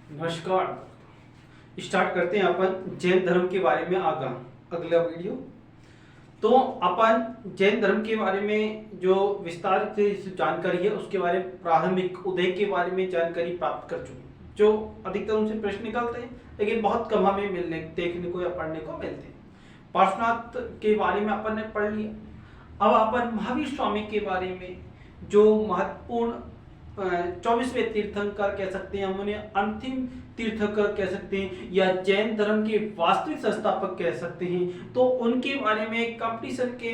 नमस्कार। स्टार्ट करते हैं अपन जैन धर्म के बारे में अगला वीडियो। तो अपन जैन धर्म के बारे में जो विस्तार से जानकारी है उसके बारे में प्रारंभिक उदय के बारे में जानकारी प्राप्त कर चुके हैं। जो अधिकतर उनसे प्रश्न निकलते हैं लेकिन बहुत कम हमें मिलने देखने को या पढ़ने को मिलते हैं। पार्श्वनाथ के बारे में अपन ने पढ़ लिया। अब अपन महावीर स्वामी के बारे में जो महत्वपूर्ण 24वें तीर्थंकर कह सकते हैं, हम उन्हें अंतिम तीर्थंकर कह सकते हैं या जैन धर्म के वास्तविक संस्थापक कह सकते हैं। तो उनके बारे में कंपटीशन के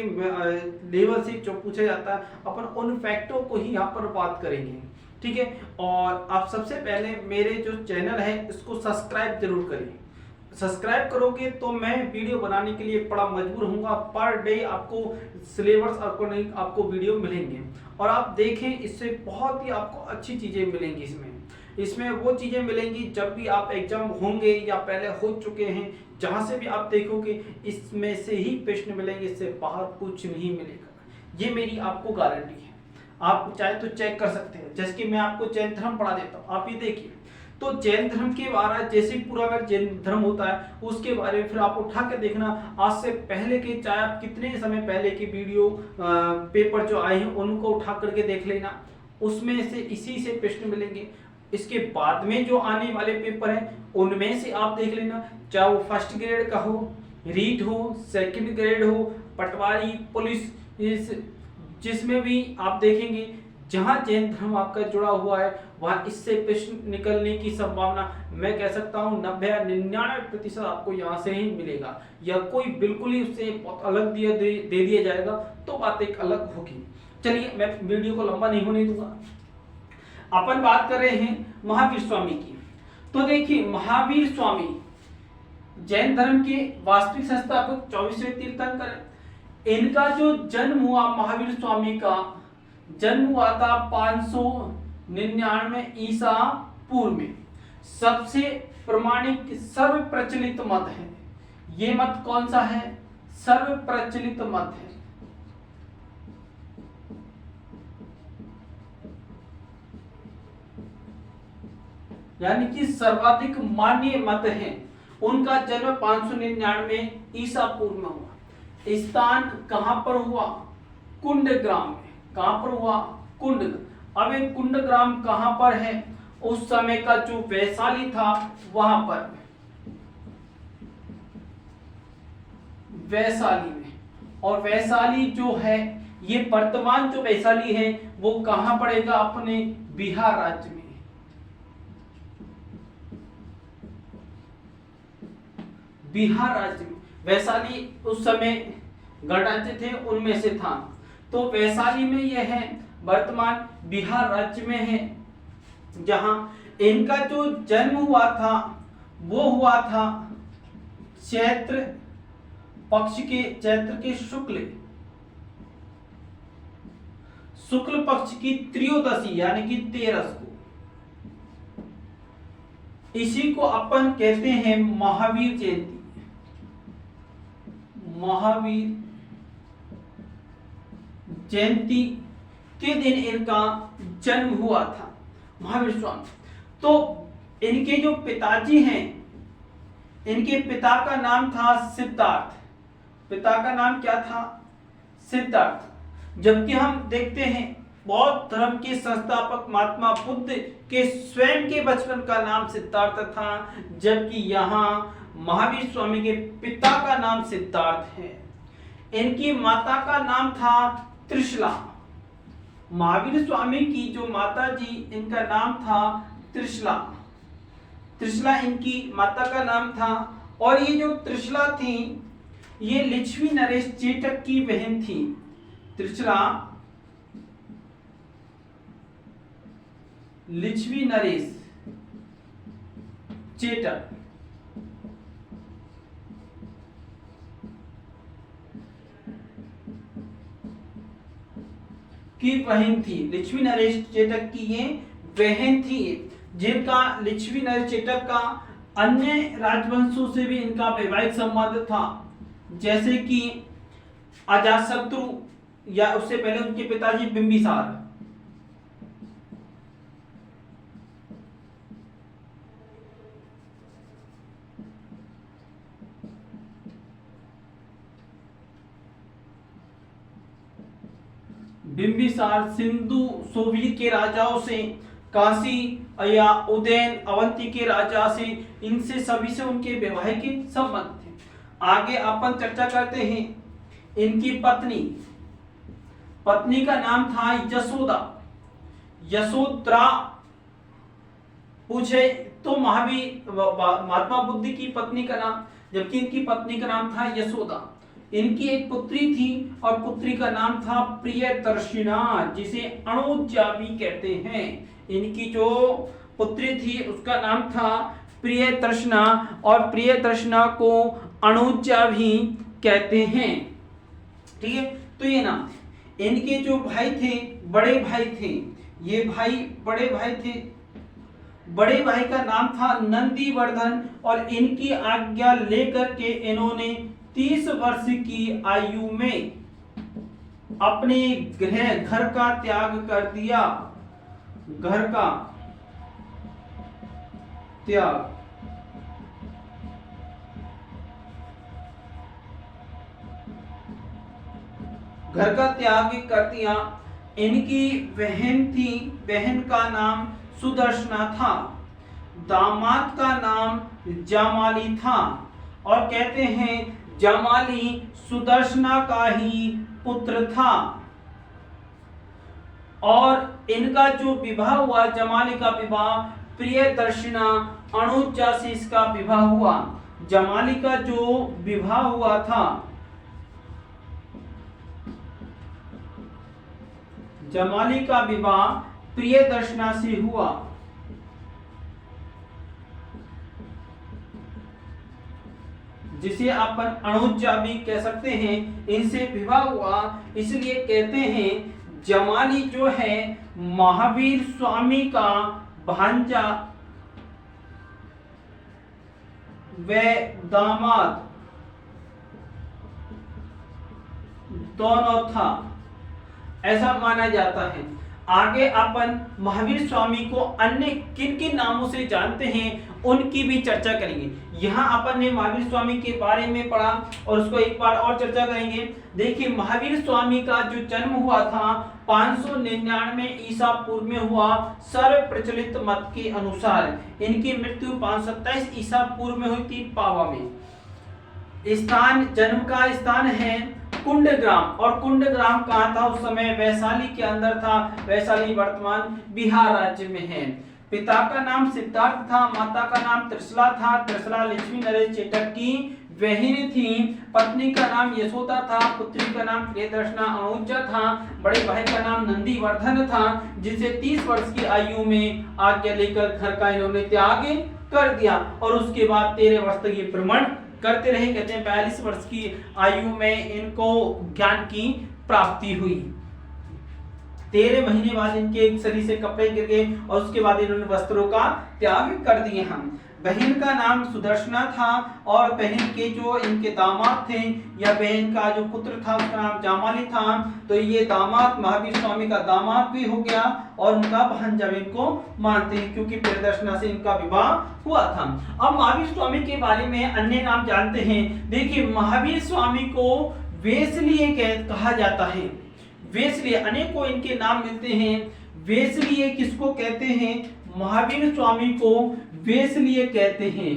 लेवल से जो पूछा जाता है अपन उन फैक्टों को ही यहाँ पर बात करेंगे, ठीक है। और आप सबसे पहले मेरे जो चैनल है इसको सब्सक्राइब जरूर करें। सब्सक्राइब करोगे तो मैं वीडियो बनाने के लिए बड़ा मजबूर होऊंगा। पर डे आपको सिलेबस अकॉर्डिंग आपको वीडियो मिलेंगे और आप देखें, इससे बहुत ही आपको अच्छी चीजें मिलेंगी। इसमें वो चीजें मिलेंगी जब भी आप एग्जाम होंगे या पहले हो चुके हैं, जहां से भी आप देखोगे इसमें से ही प्रश्न मिलेंगे, इससे बाहर कुछ नहीं मिलेगा। ये मेरी आपको गारंटी है। आप चाहे तो चेक कर सकते हैं, जैसे कि मैं आपको जैन धर्म पढ़ा देता हूँ, आप ये देखिए। तो जैन धर्म के बारे जैसे पूरा अगर जैन धर्म होता है उसके बारे में फिर आप उठा के देखना आज से पहले के, चाहे आप कितने समय पहले की वीडियो पेपर जो आए हैं उनको उठा करके देख लेना, उसमें से इसी से प्रश्न मिलेंगे। इसके बाद में जो आने वाले पेपर हैं उनमें से आप देख लेना, चाहे वो फर्स्ट ग्रेड का हो, रीट हो, सेकंड ग्रेड हो, पटवारी, पुलिस, जिसमें भी आप देखेंगे जहां जैन धर्म आपका जुड़ा हुआ है वहां इससे प्रश्न निकलने की संभावना मैं कह सकता हूं 90-99% आपको यहां से ही मिलेगा। या कोई बिल्कुल ही उससे बहुत अलग दे दिया जाएगा तो बात एक अलग होगी। चलिए मैं वीडियो को लंबा नहीं होने दूंगा। अपन बात कर रहे हैं महावीर स्वामी की। तो देखिए महावीर स्वामी जैन धर्म के वास्तविक संस्थापक 24वें तीर्थंकर। इनका जो जन्म हुआ, महावीर स्वामी का जन्म हुआ था 599 ईसा पूर्व में। सबसे प्रमाणिक सर्व प्रचलित मत है, ये मत कौन सा है? सर्व प्रचलित मत है। यानी कि सर्वाधिक मान्य मत है। उनका जन्म 599 ईसा पूर्व में हुआ। स्थान कहां पर हुआ? कुंडग्राम में। कहां पर हुआ? कुंड। अब एक कुंडग्राम कहां पर है? उस समय का जो वैशाली था वहां पर, वैशाली में। और वैशाली जो है, ये वर्तमान जो वैशाली है वो कहां पड़ेगा? अपने बिहार राज्य में। बिहार राज्य में वैशाली उस समय गणराज्य थे उनमें से था। तो वैशाली में यह है, वर्तमान बिहार राज्य में है। जहां इनका जो जन्म हुआ था वो हुआ था चैत्र के शुक्ल पक्ष की त्रयोदशी यानी कि 13 को। इसी को अपन कहते हैं महावीर जयंती। महावीर जयंती के दिन इनका जन्म हुआ था, महावीर स्वामी। तो इनके जो पिताजी हैं, इनके पिता का नाम था सिद्धार्थ। पिता का नाम क्या था? सिद्धार्थ। जबकि हम देखते हैं बौद्ध धर्म के संस्थापक महात्मा बुद्ध के स्वयं के बचपन का नाम सिद्धार्थ था, जबकि यहाँ महावीर स्वामी के पिता का नाम सिद्धार्थ है। इनकी माता का नाम था त्रिशला। महावीर स्वामी की जो माता जी, इनका नाम था त्रिशला। त्रिशला इनकी माता का नाम था। और ये जो त्रिशला थी ये लिच्छवी नरेश चेटक की बहन थी। त्रिशला लिच्छवी नरेश चेटक की बहन थी। लिच्छवी नरेश चेटक की ये बहन थी, जिनका लिच्छवी नरेश चेटक का अन्य राजवंशों से भी इनका वैवाहिक संबंध था, जैसे कि अजातशत्रु या उससे पहले उनके पिताजी बिंबिसार। बिंबिसार सिंधु सोवीर के राजाओं से, काशी या उदयन अवंती के राजा से, इनसे सभी से उनके वैवाहिक संबंध थे। आगे अपन चर्चा करते हैं इनकी पत्नी का नाम था यशोदा, यशोधरा। पूछे तो महात्मा बुद्ध की पत्नी का नाम, जबकि इनकी पत्नी का नाम था यशोदा। इनकी एक पुत्री थी और पुत्री का नाम था प्रियदर्शिना, जिसे अणुजा भी कहते हैं। इनकी जो पुत्री थी उसका नाम था प्रियदर्शना, और प्रियदर्शना को अणुजा भी कहते हैं। ठीक है, तो ये नाम थे। इनके जो भाई थे, बड़े भाई थे, ये भाई बड़े भाई थे। बड़े भाई का नाम था नंदीवर्धन, और इनकी आज्ञा लेकर के इन्होंने 30 वर्ष की आयु में अपने घर का त्याग कर दिया। घर का त्याग, घर का त्याग कर दिया। इनकी बहन थी, बहन का नाम सुदर्शना था, दामाद का नाम जामाली था, और कहते हैं जामाली सुदर्शना का ही पुत्र था। और इनका जो विवाह हुआ, जमाली का विवाह प्रियदर्शना अणुजा से इसका विवाह हुआ। जमाली का जो विवाह हुआ था, जमाली का विवाह प्रियदर्शना से हुआ। जिसे अपन अणुजा भी कह सकते हैं, इनसे विवाह हुआ, इसलिए कहते हैं जमाली जो है महावीर स्वामी का भांजा व दामाद दोनों था, ऐसा माना जाता है। आगे अपन महावीर स्वामी को अन्य किन किन नामों से जानते हैं उनकी भी चर्चा करेंगे। यहाँ अपन ने महावीर स्वामी के बारे में पढ़ा और उसको एक बार और चर्चा करेंगे। देखिए, महावीर स्वामी का जो जन्म हुआ था 599 ईसा पूर्व में हुआ, सर्व प्रचलित मत के अनुसार। इनकी मृत्यु 527 ईसा पूर्व में हुई थी पावा में। स्थान, जन्म का स्थान है कुंडग्राम, और कुंडग्राम कहाँ था उस समय? वैशाली के अंदर था। वैशाली वर्तमान बिहार राज्य में है। पिता का नाम सिद्धार्थ था, माता का नाम त्रिशला था। त्रिशला लक्ष्मी नरेश चेटक की बहन थी। पत्नी का नाम यशोदा था, पुत्री का नाम प्रियदर्शना अणुजा था, बड़े भाई का नाम नंदीवर्धन था, जिसे 30 वर्ष की आयु में आज्ञा लेकर घर का इन्होंने त्याग कर दिया। और उसके बाद 13 वर्ष तक ये भ्रमण करते रहे। कहते हैं 42 वर्ष की आयु में इनको ज्ञान की प्राप्ति हुई। 13 महीने बाद इनके शरीर से कपड़े गिर गए और उसके बाद इन्होंने वस्त्रों का त्याग कर दिए। हम बहन का नाम सुदर्शना था, और बहन के जो इनके दामाद थे या बहन का जो पुत्र था उसका नाम जामाली था। तो ये दामाद महावीर स्वामी का दामाद भी हो गया और उनका भांजा भी इनको मानते हैं, क्योंकि प्रियदर्शना से इनका विवाह हुआ था। अब महावीर स्वामी के बारे में अन्य नाम जानते हैं। देखिए, महावीर स्वामी को वेसलीय कहा जाता है। वेसलीय, अनेकों इनके नाम मिलते हैं। वेसलीय किसको कहते हैं? महावीर स्वामी को वेसलीय कहते हैं।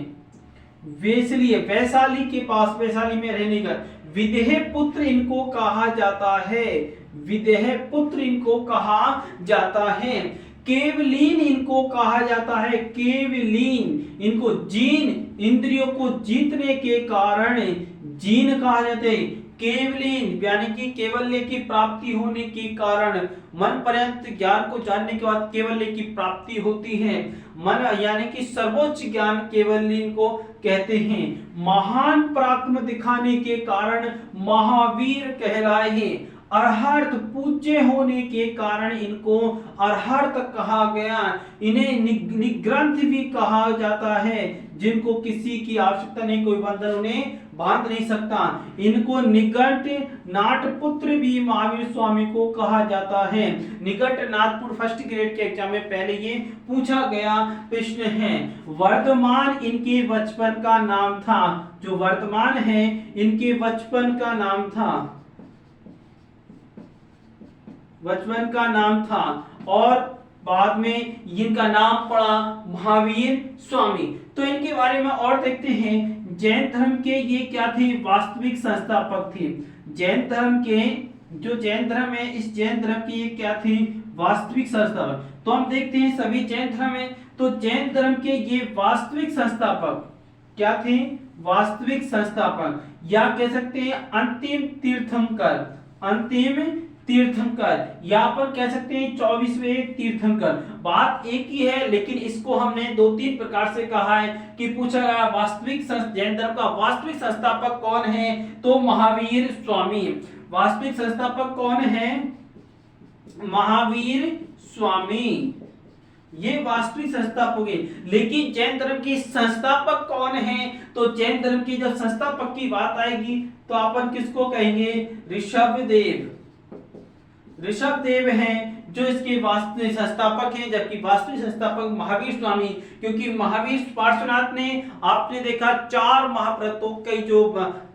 वेसलीय, वैशाली के पास, वैशाली में रहने का। विदेह पुत्र इनको कहा जाता है। विदेह पुत्र इनको कहा जाता है। केवलीन इनको कहा जाता है। केवलीन, इनको जीन, इंद्रियों को जीतने के कारण जीन कहा जाता है। केवलीन यानी कि केवल्य की प्राप्ति होने के कारण, मन पर्यंत ज्ञान को जानने के बाद केवल्य की प्राप्ति होती है। मन यानी कि सर्वोच्च ज्ञान केवल्य को कहते हैं। महान पराक्रम दिखाने के कारण महावीर कहलाए हैं। अर्हर्थ, पूज्य होने के कारण इनको अर्हर्थ कहा गया। इन्हें निग्रंथ भी कहा जाता है, जिनको किसी की आवश्यकता नहीं, कोई बंधन उन्हें बांध नहीं सकता। इनको निकट नाटपुत्र भी महावीर स्वामी को कहा जाता है। निकट नाटपुर फर्स्ट ग्रेड के एग्जाम में पहले ये पूछा गया प्रश्न है। वर्धमान इनके बचपन का नाम था। जो वर्धमान है इनके बचपन का नाम था बचपन का नाम था और बाद में इनका नाम पड़ा महावीर स्वामी। तो इनके बारे में और देखते हैं। जैन धर्म के ये क्या थे, वास्तविक संस्थापक थे। जैन धर्म के जो जैन धर्म है, इस जैन धर्म की ये क्या थी, वास्तविक संस्थापक। तो हम देखते हैं सभी जैन धर्म है, तो जैन धर्म के ये वास्तविक संस्थापक क्या थे, वास्तविक संस्थापक, या कह सकते हैं अंतिम तीर्थंकर, अंतिम तीर्थंकर, या पर कह सकते हैं 24वें तीर्थंकर। बात एक ही है, लेकिन इसको हमने 2-3 प्रकार से कहा है कि पूछा गया वास्तविक जैन धर्म का वास्तविक संस्थापक कौन है, तो महावीर स्वामी। वास्तविक संस्थापक कौन है, महावीर स्वामी, ये वास्तविक संस्थापक है। लेकिन जैन धर्म के संस्थापक कौन है, तो जैन धर्म की जब संस्थापक की बात आएगी तो अपन किसको कहेंगे, ऋषभदेव। ऋषभदेव हैं जो इसके वास्तविक संस्थापक हैं, जबकि वास्तविक संस्थापक महावीर स्वामी, क्योंकि महावीर पार्श्वनाथ ने, आपने देखा 4 महाव्रतों के जो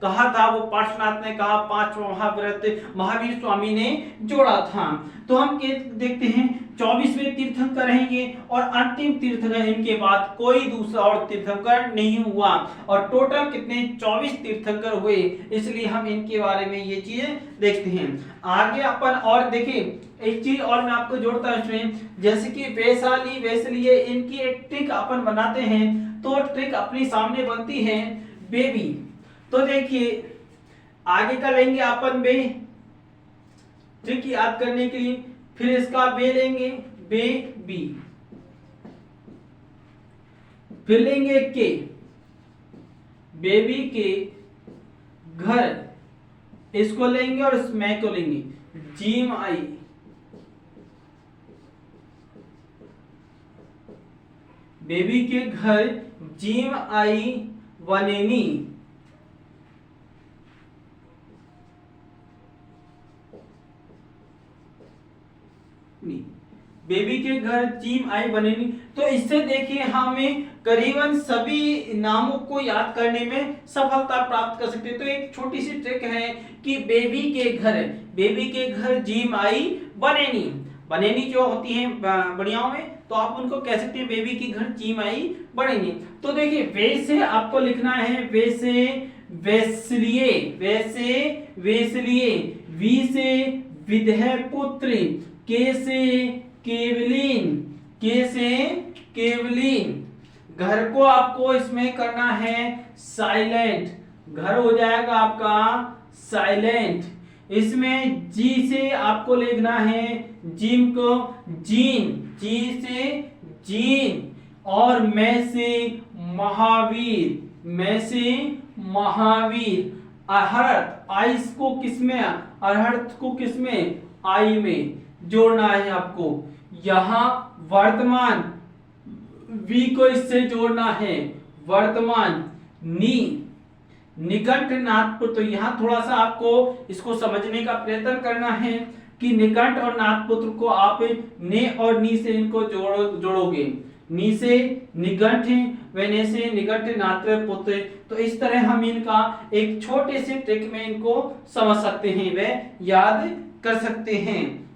कहा था वो पार्श्वनाथ ने कहा, 5 महाव्रत महावीर स्वामी ने जोड़ा था। तो हम देखते हैं 24वें तीर्थंकर हैं ये, और अंतिम तीर्थंकर, इनके बाद कोई दूसरा और तीर्थंकर नहीं हुआ, और टोटल कितने 24 तीर्थंकर हुए, इसलिए हम इनके बारे में ये चीजें देखते हैं। आगे अपन और देखें, एक चीज और मैं आपको जोड़ता हूं इसमें, जैसे कि वैशाली वैसलीय, इनकी एक ट्रिक अपन बनाते हैं, तो ट्रिक अपनी सामने बनती है बेबी। तो देखिए आगे का लेंगे अपन बे, ट्रिक याद करने के लिए, फिर इसका बे लेंगे, बेबी, फिर लेंगे के, बेबी के घर, इसको लेंगे और इस मैं को लेंगे, जीम आई, बेबी के घर, जीम आई वनेनी, बेबी के घर जीम आई बनेनी। तो इससे देखिए हमें करीबन सभी नामों को याद करने में सफलता प्राप्त कर सकते हैं। तो एक छोटी सी ट्रिक है कि बेबी के घर, बेबी के घर जीम आई बनेनी, बनेनी जो होती है बढ़ियाओं में, तो आप उनको कह सकते हैं बेबी के घर जीम आई बनेनी। तो देखिए वैसे आपको लिखना है, वैसे वैसलीय, वैसे वैसलीय, वी से विदेह पुत्र, के से केवलीन, के से केवलीन, घर को आपको इसमें करना है साइलेंट, घर हो जाएगा आपका साइलेंट। इसमें जी से आपको लिखना है जिम को जीन, जी से जीन, और मैं से महावीर, मैं से महावीर। अहर्त, आइस को किसमें, अरहर्त को किसमें, आई में जोड़ना है आपको। यहां वर्तमान, वी को इससे जोड़ना है, वर्तमान, नी, निकट नाथपुत्र। तो यहां थोड़ा सा आपको इसको समझने का प्रयत्न करना है कि निकट और नाथपुत्र को आप ने और नी से इनको जोड़ोगे, नी से निकट, वने से निकट नाथपुत्र। तो इस तरह हम इनका एक छोटे से ट्रिक में इनको समझ सकते हैं, वे याद कर सकते हैं।